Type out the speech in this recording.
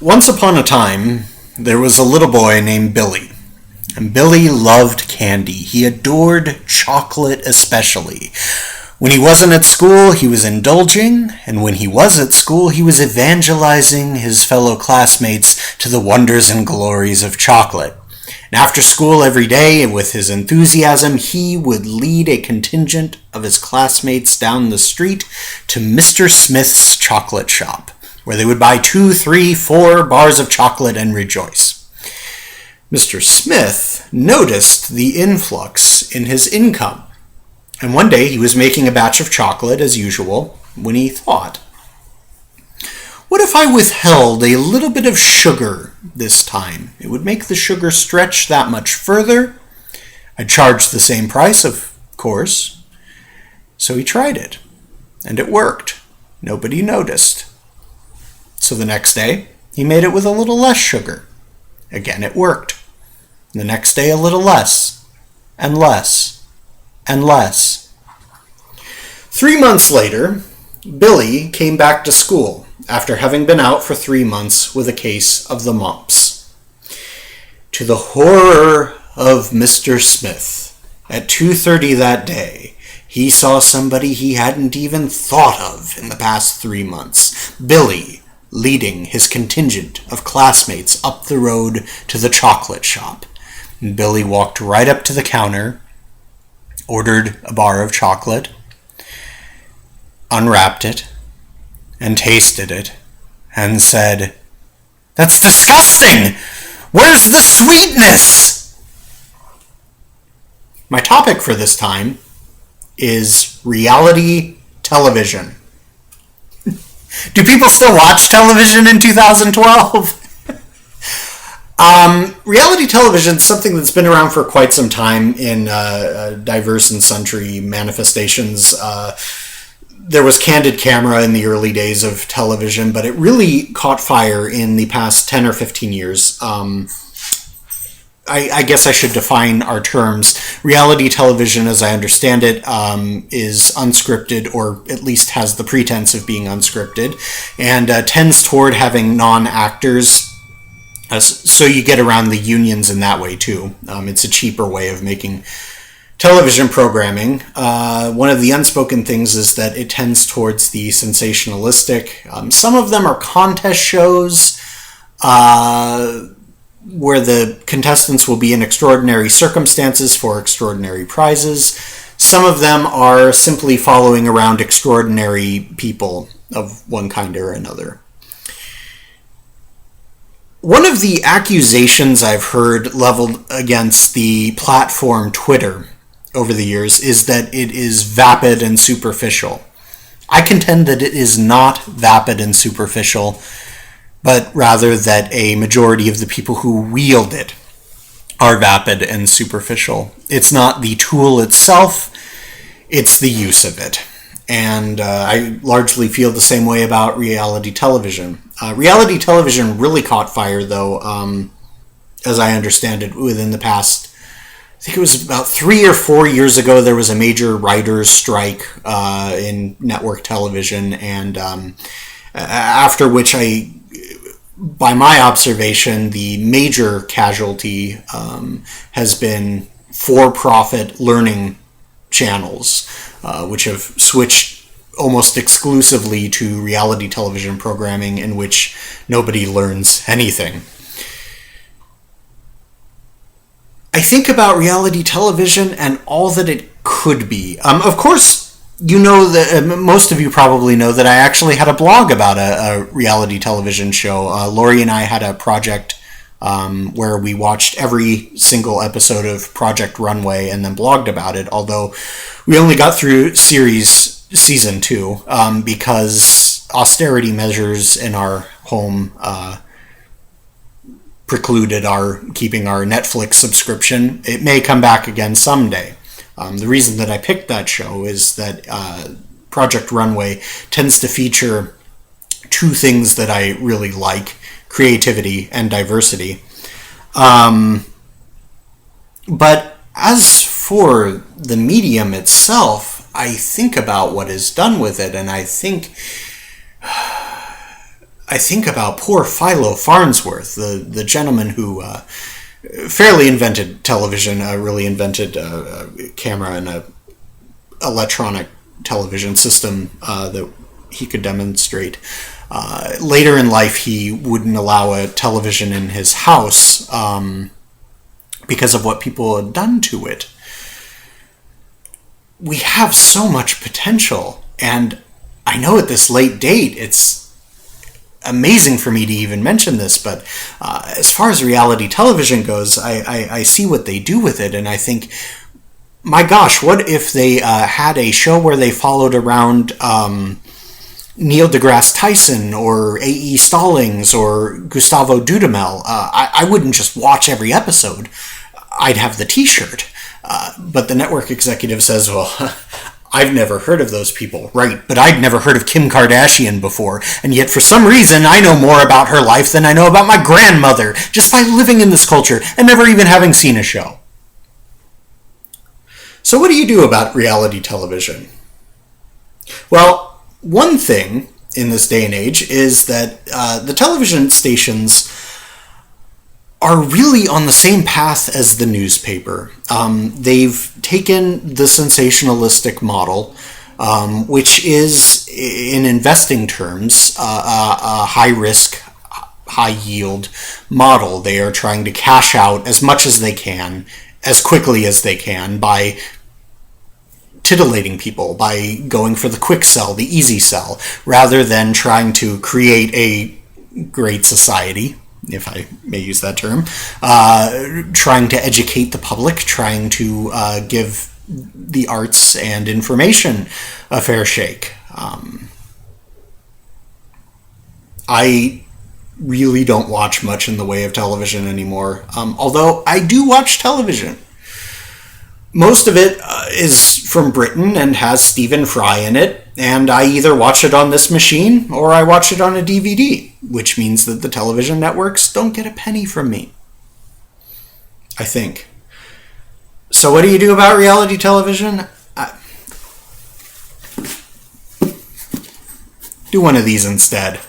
Once upon a time, there was a little boy named Billy. And Billy loved candy. He adored chocolate especially. When he wasn't at school, he was indulging, and when he was at school, he was evangelizing his fellow classmates to the wonders and glories of chocolate. And after school every day, with his enthusiasm, he would lead a contingent of his classmates down the street to Mr. Smith's chocolate shop, where they would buy 2, 3, 4 bars of chocolate and rejoice. Mr. Smith noticed the influx in his income, and one day he was making a batch of chocolate as usual when he thought, what if I withheld a little bit of sugar this time? It would make the sugar stretch that much further. I'd charge the same price, of course. So he tried it, and it worked. Nobody noticed. So the next day, he made it with a little less sugar. Again, it worked. The next day, a little less, and less, and less. 3 months later, Billy came back to school after having been out for 3 months with a case of the mumps. To the horror of Mr. Smith, at 2:30 that day, he saw somebody he hadn't even thought of in the past 3 months. Billy, leading his contingent of classmates up the road to the chocolate shop. Billy walked right up to the counter, ordered a bar of chocolate, unwrapped it, and tasted it, and said, "That's disgusting! Where's the sweetness?" My topic for this time is reality television. Do people still watch television in 2012? Reality television is something that's been around for quite some time in diverse and sundry manifestations. There was candid camera in the early days of television, but it really caught fire in the past 10 or 15 years. I guess I should define our terms. Reality television, as I understand it, is unscripted, or at least has the pretense of being unscripted, and tends toward having non-actors. So you get around the unions in that way, too. It's a cheaper way of making television programming. One of the unspoken things is that it tends towards the sensationalistic. Some of them are contest shows where the contestants will be in extraordinary circumstances for extraordinary prizes. Some of them are simply following around extraordinary people of one kind or another. One of the accusations I've heard leveled against the platform Twitter over the years is that it is vapid and superficial. I contend that it is not vapid and superficial, but rather that a majority of the people who wield it are vapid and superficial. It's not the tool itself, it's the use of it. And I largely feel the same way about reality television. Reality television really caught fire, though, as I understand it, within the past, I think it was about 3 or 4 years ago, there was a major writers' strike in network television, and after which by my observation, the major casualty has been for-profit learning channels, which have switched almost exclusively to reality television programming in which nobody learns anything. I think about reality television and all that it could be. Of course, you know that most of you probably know that I actually had a blog about a reality television show. Lori and I had a project where we watched every single episode of Project Runway and then blogged about it, although we only got through season 2 because austerity measures in our home precluded our keeping our Netflix subscription. It may come back again someday. The reason that I picked that show is that Project Runway tends to feature two things that I really like: creativity and diversity. But as for the medium itself, I think about what is done with it, and I think I think about poor Philo Farnsworth, the gentleman who fairly invented television, really invented a camera and a electronic television system that he could demonstrate. Later in life, he wouldn't allow a television in his house because of what people had done to it. We have so much potential, and I know at this late date, it's amazing for me to even mention this, but as far as reality television goes, I see what they do with it, and I think, my gosh, what if they had a show where they followed around Neil deGrasse Tyson or A.E. Stallings or Gustavo Dudamel? I wouldn't just watch every episode. I'd have the t-shirt. But the network executive says, well, I've never heard of those people. Right, but I'd never heard of Kim Kardashian before, and yet for some reason I know more about her life than I know about my grandmother, just by living in this culture and never even having seen a show. So what do you do about reality television? Well, one thing in this day and age is that the television stations are really on the same path as the newspaper. They've taken the sensationalistic model, which is, in investing terms, a high-risk, high-yield model. They are trying to cash out as much as they can, as quickly as they can, by titillating people, by going for the quick sell, the easy sell, rather than trying to create a great society, if I may use that term, trying to educate the public, trying to give the arts and information a fair shake. I really don't watch much in the way of television anymore, although I do watch television. Most of it is from Britain and has Stephen Fry in it, and I either watch it on this machine or I watch it on a DVD, which means that the television networks don't get a penny from me, I think. So what do you do about reality television? Do one of these instead.